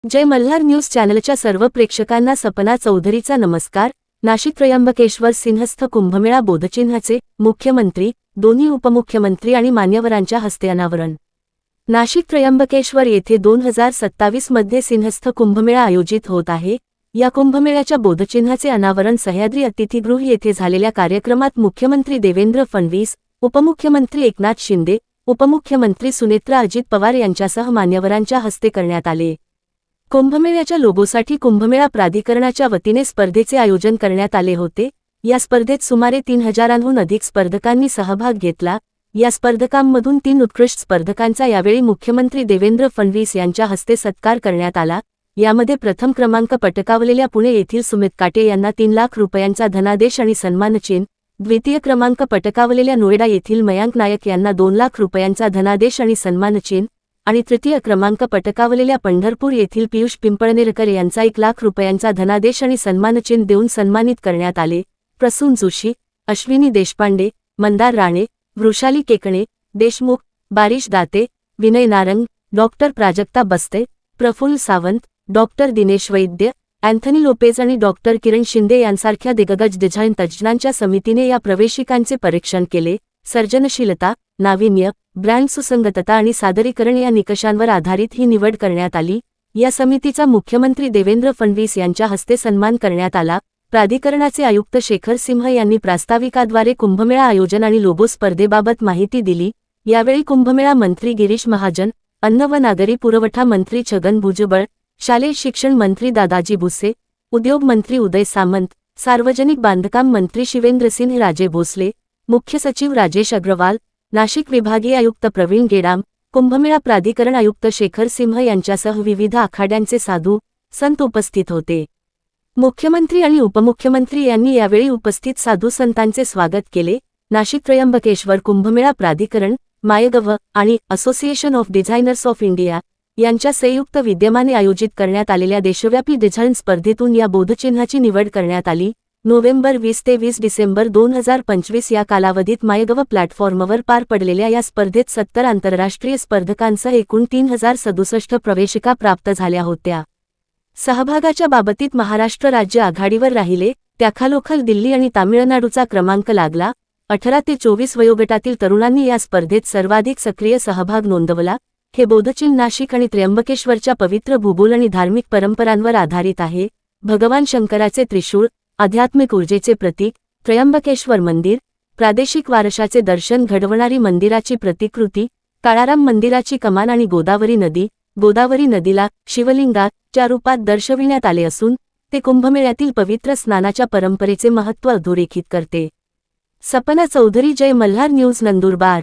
जय Malhar news चॅनलच्या सर्व प्रेक्षकांना सपना चौधरीचा नमस्कार। नाशिक त्र्यंबकेश्वर सिंहस्थ कुंभमेळा बोधचिन्हाचे मुख्यमंत्री, दोन्ही उपमुख्यमंत्री आणि मान्यवरांच्या हस्ते अनावरण। नाशिक त्र्यंबकेश्वर येथे 2027 मध्ये सिंहस्थ कुंभमेळा आयोजित होत आहे। या कुंभमेळ्याच्या बोधचिन्हाचे अनावरण सह्याद्री अतिथीगृह येथे झालेल्या कार्यक्रमात मुख्यमंत्री देवेंद्र फडणवीस, उपमुख्यमंत्री एकनाथ शिंदे, उपमुख्यमंत्री सुनेत्रा अजित पवार यांच्यासह मान्यवरांच्या हस्ते करण्यात आले। कुंभमेळ्याच्या लोगोसाठी कुंभमेळा प्राधिकरणाच्या वतीने स्पर्धेचे आयोजन करण्यात आले होते। या स्पर्धेत सुमारे 3000हून अधिक स्पर्धकांनी सहभाग घेतला। या स्पर्धकांमधून 3 उत्कृष्ट स्पर्धकांचा यावेळी मुख्यमंत्री देवेंद्र फडणवीस यांच्या हस्ते सत्कार करण्यात आला। यामध्ये प्रथम क्रमांक पटकावलेल्या पुणे येथील सुमित काटे यांना 3 लाख रुपयांचा धनादेश आणि सन्मानचिन्ह, द्वितीय क्रमांक पटकावलेल्या नोएडा येथील मयांक नायक यांना 2 लाख रुपयांचा धनादेश आणि सन्मानचिन्ह आणि तृतीय क्रमांक पटकावलेल्या पंढरपूर येथील पियुष पिंपळनेरकर यांचा 1 लाख रुपयांचा धनादेश आणि सन्मानचिन्ह देऊन सन्मानित करण्यात आले। प्रसून जोशी, अश्विनी देशपांडे, मंदार राणे, वृषाली केकणे, देशमुख, बारिश दाते, विनय नारंग, डॉक्टर प्राजक्ता बस्ते, प्रफुल्ल सावंत, डॉक्टर दिनेश वैद्य, अँथनी लोपेज आणि डॉक्टर किरण शिंदे यांसारख्या दिग्गज डिझाईन तज्ज्ञांच्या समितीने या प्रवेशिकांचे परीक्षण केले। सर्जनशीलता, नाविन्य, ब्रँड सुसंगतता आणि सादरीकरण या निकषांवर आधारित ही निवड करण्यात आली। या समितीचा मुख्यमंत्री देवेंद्र फडणवीस यांच्या हस्ते सन्मान करण्यात आला। प्राधिकरणाचे आयुक्त शेखर सिंह यांनी प्रास्ताविकाद्वारे कुंभमेळा आयोजन आणि लोगो स्पर्धेबाबत माहिती दिली। यावेळी कुंभमेळा मंत्री गिरीश महाजन, अन्न व नागरी पुरवठा मंत्री छगन भुजबळ, शालेय शिक्षण मंत्री दादाजी भुसे, उद्योग मंत्री उदय सामंत, सार्वजनिक बांधकाम मंत्री शिवेंद्रसिंह राजे भोसले, मुख्य सचिव राजेश अग्रवाल, नाशिक विभागीय आयुक्त प्रवीण गेडाम, कुंभमेळा प्राधिकरण आयुक्त शेखर सिंह यांच्यासह विविध आखाड्यांचे साधू संत उपस्थित होते। मुख्यमंत्री आणि उपमुख्यमंत्री यांनी यावेळी उपस्थित साधू संतांचे स्वागत केले। नाशिक त्र्यंबकेश्वर कुंभमेळा प्राधिकरण, मायगव्ह आणि association of designers of India यांच्या संयुक्त विद्यमाने आयोजित करण्यात आलेल्या देशव्यापी डिझाईन स्पर्धेतून या बोधचिन्हाची निवड करण्यात आली। नोव्हेंबर 20 ते 20 डिसेंबर 2025 या कालावधीत मायगव्ह प्लॅटफॉर्मवर पार पडलेल्या या स्पर्धेत 70 आंतरराष्ट्रीय स्पर्धकांसह एकूण 3067 प्रवेशिका प्राप्त झाल्या होत्या। सहभागाच्या बाबतीत महाराष्ट्र राज्य आघाडीवर राहिले, त्याखालोखाल दिल्ली आणि तामिळनाडूचा क्रमांक लागला। 18 ते 24 वयोगटातील तरुणांनी या स्पर्धेत सर्वाधिक सक्रिय सहभाग नोंदवला। हे बोधचिन्ह नाशिक आणि त्र्यंबकेश्वरच्या पवित्र भूगोल आणि धार्मिक परंपरांवर आधारित आहे। भगवान शंकराचे त्रिशूळ, आध्यात्मिक ऊर्जेचे प्रतीक, त्र्यंबकेश्वर मंदिर, प्रादेशिक वारशाचे दर्शन घडवणारी मंदिराची प्रतिकृती, काळाराम मंदिराची कमान आणि गोदावरी नदीला शिवलिंगाच्या रूपात दर्शविण्यात आले असून ते कुंभमेळ्यातील पवित्र स्नानाच्या परंपरेचे महत्त्व अधोरेखित करते। सपना चौधरी, जय मल्हार न्यूज, नंदुरबार।